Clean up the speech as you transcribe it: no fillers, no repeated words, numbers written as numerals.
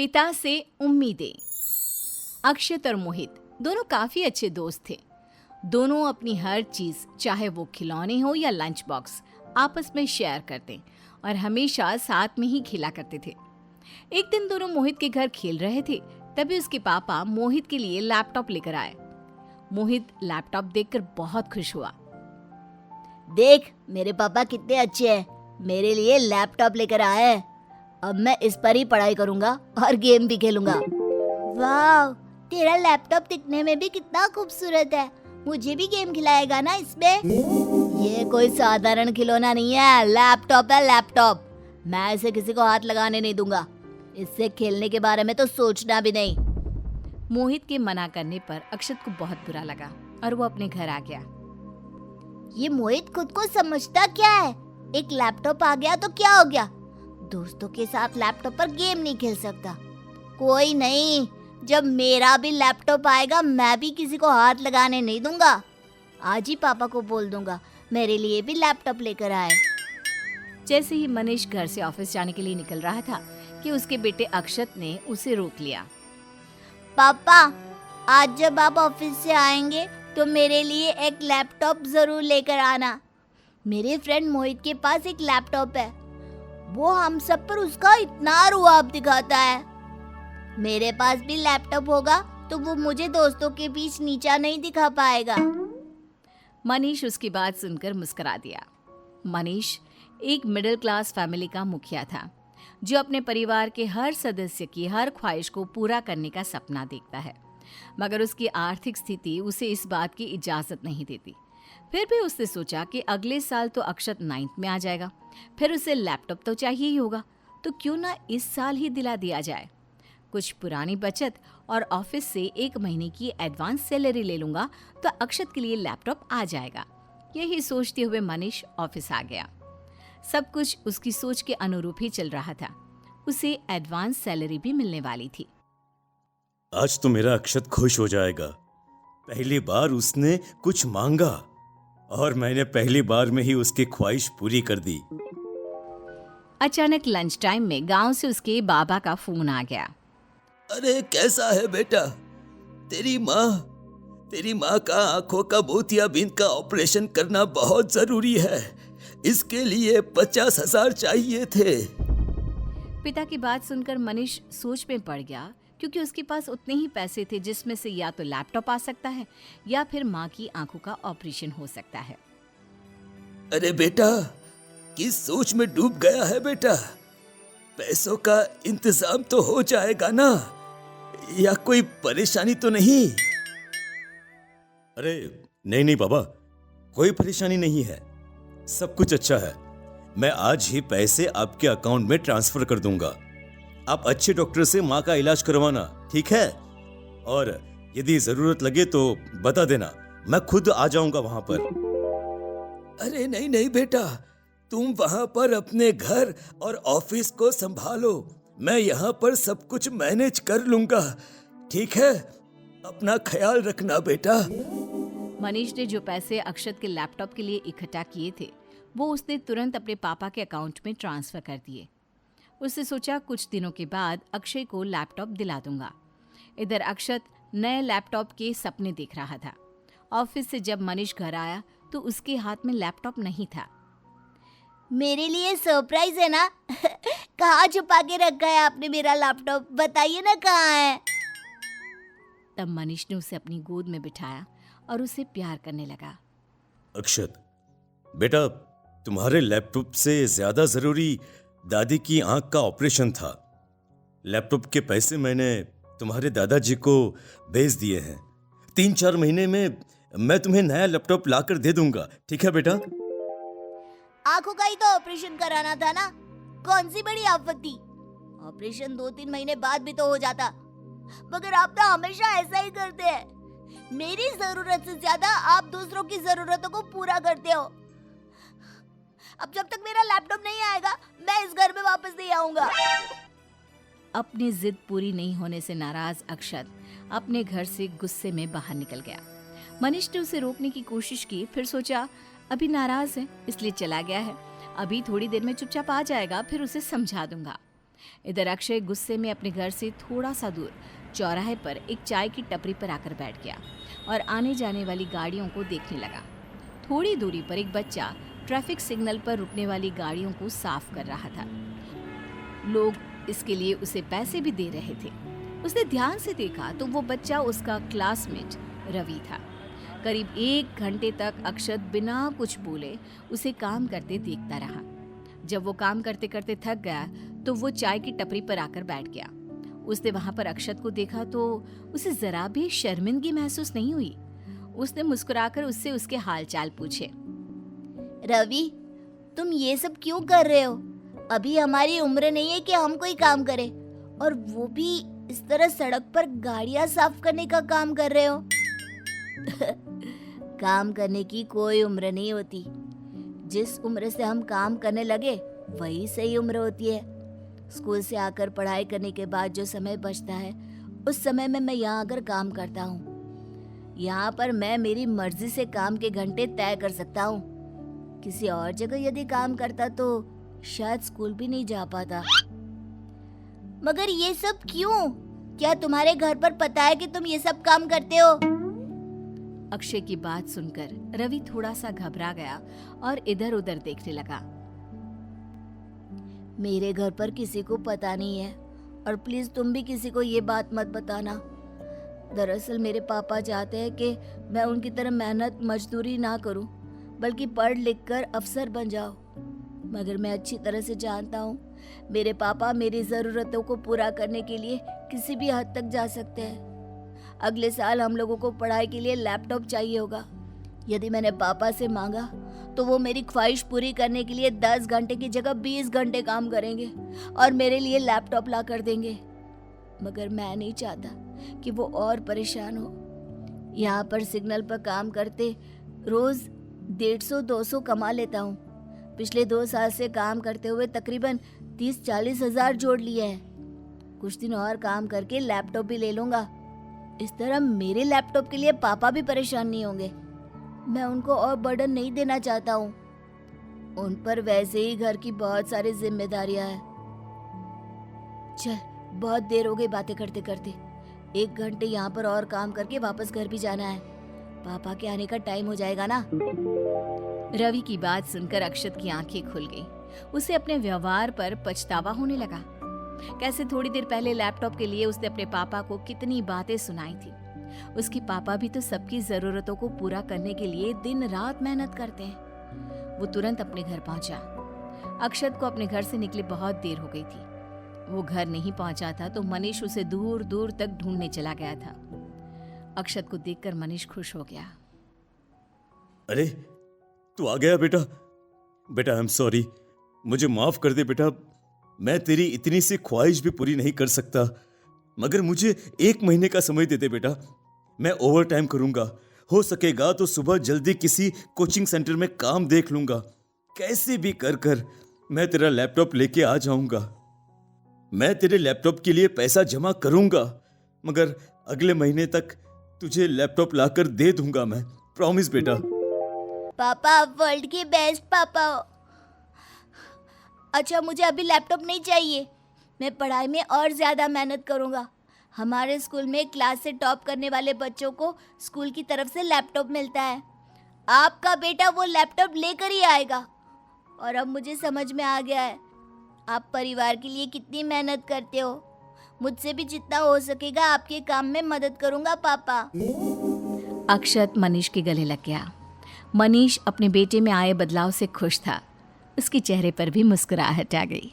पिता से उम्मीदें। अक्षत और मोहित दोनों काफी अच्छे दोस्त थे। दोनों अपनी हर चीज, चाहे वो खिलौने हो या लंच बॉक्स, आपस में शेयर करते और हमेशा साथ में ही खेला करते थे। एक दिन दोनों मोहित के घर खेल रहे थे, तभी उसके पापा मोहित के लिए लैपटॉप लेकर आए। मोहित लैपटॉप देखकर बहुत खुश हुआ। देख, मेरे पापा कितने अच्छे हैं, मेरे लिए लैपटॉप लेकर आए हैं। अब मैं इस पर ही पढ़ाई करूंगा और गेम भी खेलूंगा। वाह, तेरा लैपटॉप दिखने में भी कितना खूबसूरत है। मुझे भी गेम खिलाएगा ना इसमें? ये कोई साधारण खिलौना नहीं है, लैपटॉप है लैपटॉप। मैं इसे किसी को हाथ लगाने नहीं दूंगा। इससे खेलने के बारे में तो सोचना भी नहीं। मोहित के मना करने पर अक्षत को बहुत बुरा लगा और वो अपने घर आ गया। ये मोहित खुद को समझता क्या है? एक लैपटॉप आ गया तो क्या हो गया? दोस्तों के साथ लैपटॉप पर गेम नहीं खेल सकता। कोई नहीं, जब मेरा भी लैपटॉप आएगा मैं भी किसी को हाथ लगाने नहीं दूंगा। आज ही पापा को बोल दूंगा मेरे लिए भी लैपटॉप लेकर आए। जैसे ही मनीष घर से ऑफिस जाने के लिए निकल रहा था कि उसके बेटे अक्षत ने उसे रोक लिया। पापा, आज जब आप ऑफिस से आएंगे तो मेरे लिए एक लैपटॉप जरूर लेकर आना। मेरे फ्रेंड मोहित के पास एक लैपटॉप है। वो हम सब पर उसका इतना रुआब दिखाता है। मेरे पास भी लैपटॉप होगा तो वो मुझे दोस्तों के बीच नीचा नहीं दिखा पाएगा। मनीष उसकी बात सुनकर मुस्कुरा दिया। मनीष एक मिडिल क्लास फैमिली का मुखिया था, जो अपने परिवार के हर सदस्य की हर ख्वाहिश को पूरा करने का सपना देखता है, मगर उसकी आर्थिक स्थिति उसे इस बात की इजाजत नहीं देती। फिर भी उसने सोचा कि अगले साल तो अक्षत 9th में आ जाएगा, फिर उसे लैपटॉप तो चाहिए ही होगा, तो क्यों ना इस साल ही दिला दिया जाए। कुछ पुरानी बचत और ऑफिस से 1 महीने की एडवांस सैलरी ले लूंगा तो अक्षत के लिए लैपटॉप आ जाएगा। यही सोचते हुए मनीष ऑफिस आ गया। सब कुछ उसकी सोच के अनुरूप ही चल रहा था। उसे एडवांस सैलरी भी मिलने वाली थी। आज तो मेरा अक्षत खुश हो जाएगा। पहली बार उसने कुछ मांगा और मैंने पहली बार में ही उसकी ख्वाहिश पूरी कर दी। अचानक लंच टाइम में गांव से उसके बाबा का फोन आ गया। अरे कैसा है बेटा? तेरी माँ का आंखों का मोतियाबिंद का ऑपरेशन करना बहुत जरूरी है। इसके लिए 50,000 चाहिए थे। पिता की बात सुनकर मनीष सोच में पड़ गया, क्योंकि उसके पास उतने ही पैसे थे जिसमें से या तो लैपटॉप आ सकता है या फिर माँ की आंखों का ऑपरेशन हो सकता है। अरे बेटा, किस सोच में डूब गया है बेटा? पैसों का इंतजाम तो हो जाएगा ना? या कोई परेशानी तो नहीं? अरे नहीं बाबा, कोई परेशानी नहीं है, सब कुछ अच्छा है। मैं आज ही पैसे आपके अकाउंट में ट्रांसफर कर दूंगा। आप अच्छे डॉक्टर से माँ का इलाज करवाना, ठीक है? और यदि जरूरत लगे तो बता देना, मैं खुद आ जाऊंगा वहां पर। अरे नहीं बेटा, तुम वहां पर अपने घर और ऑफिस को संभालो। मैं यहाँ पर सब कुछ मैनेज कर लूंगा, ठीक है? अपना ख्याल रखना बेटा। मनीष ने जो पैसे अक्षत के लैपटॉप के लिए इकट्ठा किए थे, वो उसने तुरंत अपने पापा के अकाउंट में ट्रांसफर कर दिए। उसने सोचा कुछ दिनों के बाद अक्षय को लैपटॉप दिला दूंगा। इधर अक्षत नए लैपटॉप के सपने देख रहा था। ऑफिस से जब मनीष घर आया तो उसके हाथ में लैपटॉप नहीं था। मेरे लिए सरप्राइज है ना? कहाँ छुपा के रखा है आपने मेरा लैपटॉप? बताइए ना कहाँ है। तब मनीष ने उसे अपनी गोद में बिठाया और उसे प्यार करने लगा। अक्षत बेटा, तुम्हारे लैपटॉप से ज्यादा जरूरी दादी की आंख का ऑपरेशन था। लैपटॉप के पैसे मैंने तुम्हारे दादाजी को भेज दिए हैं। 3-4 महीने में मैं तुम्हें नया लैपटॉप लाकर दे दूंगा, ठीक है बेटा? आंखों का ही तो ऑपरेशन कराना था ना, कौन सी बड़ी आपत्ति? ऑपरेशन 2-3 महीने बाद भी तो हो जाता, मगर आप तो हमेशा ऐसा ही करते हैं। मेरी जरूरत से ज्यादा आप दूसरों की जरूरतों को पूरा करते हो। अब जब तक मेरा लैपटॉप नहीं आएगा मैं इस घर में वापस नहीं आऊंगा। अपनी जिद पूरी नहीं होने से नाराज अक्षत अपने घर से गुस्से में बाहर निकल गया। मनीष ने उसे रोकने की कोशिश की, फिर सोचा अभी नाराज है इसलिए चला गया है, अभी थोड़ी देर में चुपचाप आ जाएगा, फिर उसे समझा दूंगा। इधर अक्षय गुस्से में अपने घर से थोड़ा सा दूर चौराहे पर एक चाय की टपरी पर आकर बैठ गया और आने जाने वाली गाड़ियों को देखने लगा। थोड़ी दूरी पर एक बच्चा ट्रैफिक सिग्नल पर रुकने वाली गाड़ियों को साफ कर रहा था। लोग इसके लिए उसे पैसे भी दे रहे थे। उसने ध्यान से देखा तो वो बच्चा उसका क्लासमेट रवि था। करीब 1 घंटे तक अक्षत बिना कुछ बोले उसे काम करते देखता रहा। जब वो काम करते करते थक गया तो वो चाय की टपरी पर आकर बैठ गया। उसने वहां पर अक्षत को देखा तो उसे जरा भी शर्मिंदगी महसूस नहीं हुई। उसने मुस्कुराकर उससे उसके हालचाल पूछे। रवि, तुम ये सब क्यों कर रहे हो? अभी हमारी उम्र नहीं है कि हम कोई काम करें, और वो भी इस तरह सड़क पर गाड़ियां साफ करने का काम कर रहे हो। काम करने की कोई उम्र नहीं होती। जिस उम्र से हम काम करने लगे वही सही उम्र होती है। स्कूल से आकर पढ़ाई करने के बाद जो समय बचता है उस समय में मैं यहाँ आकर काम करता हूँ। यहाँ पर मैं मेरी मर्जी से काम के घंटे तय कर सकता हूँ। किसी और जगह यदि काम करता तो शायद स्कूल भी नहीं जा पाता। मगर ये सब क्यों? क्या तुम्हारे घर पर पता है कि तुम ये सब काम करते हो? अक्षय की बात सुनकर रवि थोड़ा सा घबरा गया और इधर उधर देखने लगा। मेरे घर पर किसी को पता नहीं है, और प्लीज तुम भी किसी को ये बात मत बताना। दरअसल मेरे पापा चाहते हैं कि मैं उनकी तरह मेहनत मजदूरी ना करूं, बल्कि पढ़ लिख कर अफसर बन जाऊं। मगर मैं अच्छी तरह से जानता हूं मेरे पापा मेरी ज़रूरतों को पूरा करने के लिए किसी भी हद तक जा सकते हैं। अगले साल हम लोगों को पढ़ाई के लिए लैपटॉप चाहिए होगा। यदि मैंने पापा से मांगा तो वो मेरी ख्वाहिश पूरी करने के लिए 10 घंटे की जगह 20 घंटे काम करेंगे और मेरे लिए लैपटॉप ला कर देंगे। मगर मैं नहीं चाहता कि वो और परेशान हो। यहाँ पर सिग्नल पर काम करते रोज 150-200 कमा लेता हूँ। पिछले 2 साल से काम करते हुए तकरीबन 30-40 हज़ार जोड़ लिए हैं। कुछ दिन और काम करके लैपटॉप भी ले लूँगा। इस तरह मेरे लैपटॉप के लिए पापा भी परेशान नहीं होंगे। मैं उनको और बर्डन नहीं देना चाहता हूँ। उन पर वैसे ही घर की बहुत सारी जिम्मेदारियां हैं। चल, बहुत देर हो गई बातें करते करते। 1 घंटे यहाँ पर और काम करके वापस घर भी जाना है। पापा के आने का टाइम हो जाएगा ना। रवि की बात सुनकर अक्षत की आंखें खुल गई। उसे अपने व्यवहार पर पछतावा होने लगा। कैसे थोड़ी देर पहले लैपटॉप के लिए उसने अपने पापा को कितनी बातें सुनाई थी। उसके पापा भी तो सबकी जरूरतों को पूरा करने के लिए दिन रात मेहनत करते हैं। वो तुरंत अपने घर पहुंचा। अक्षत को अपने घर से निकले बहुत देर हो गई थी। वो घर नहीं पहुंचा था तो मनीष उसे दूर दूर तक ढूंढने चला गया था। अक्षत को देखकर मनीष खुश हो गया। अरे, तू आ गया बेटा। बेटा, आई एम सॉरी, मुझे माफ कर दे बेटा। मैं तेरी इतनी सी ख्वाहिश भी पूरी नहीं कर सकता, मगर मुझे 1 महीने का समय दे दे बेटा। मैं ओवर टाइम करूंगा। हो सकेगा तो सुबह जल्दी किसी कोचिंग सेंटर में काम देख लूंगा। कैसे भी कर कर मैं तेरा लैपटॉप लेके आ जाऊंगा। मैं तेरे लैपटॉप के लिए पैसा जमा करूंगा, मगर अगले महीने तक तुझे लैपटॉप लाकर दे दूंगा मैं। प्रॉमिस बेटा। पापा, आप वर्ल्ड के बेस्ट पापा हो। अच्छा, मुझे अभी लैपटॉप नहीं चाहिए। मैं पढ़ाई में और ज़्यादा मेहनत करूँगा। हमारे स्कूल में क्लास से टॉप करने वाले बच्चों को स्कूल की तरफ से लैपटॉप मिलता है। आपका बेटा वो लैपटॉप लेकर ही आएगा। और अब मुझे समझ में आ गया है आप परिवार के लिए कितनी मेहनत करते हो। मुझसे भी जितना हो सकेगा आपके काम में मदद करूँगा पापा। अक्षत मनीष के गले लग गया। मनीष अपने बेटे में आए बदलाव से खुश था। उसके चेहरे पर भी मुस्कुराहट आ गई।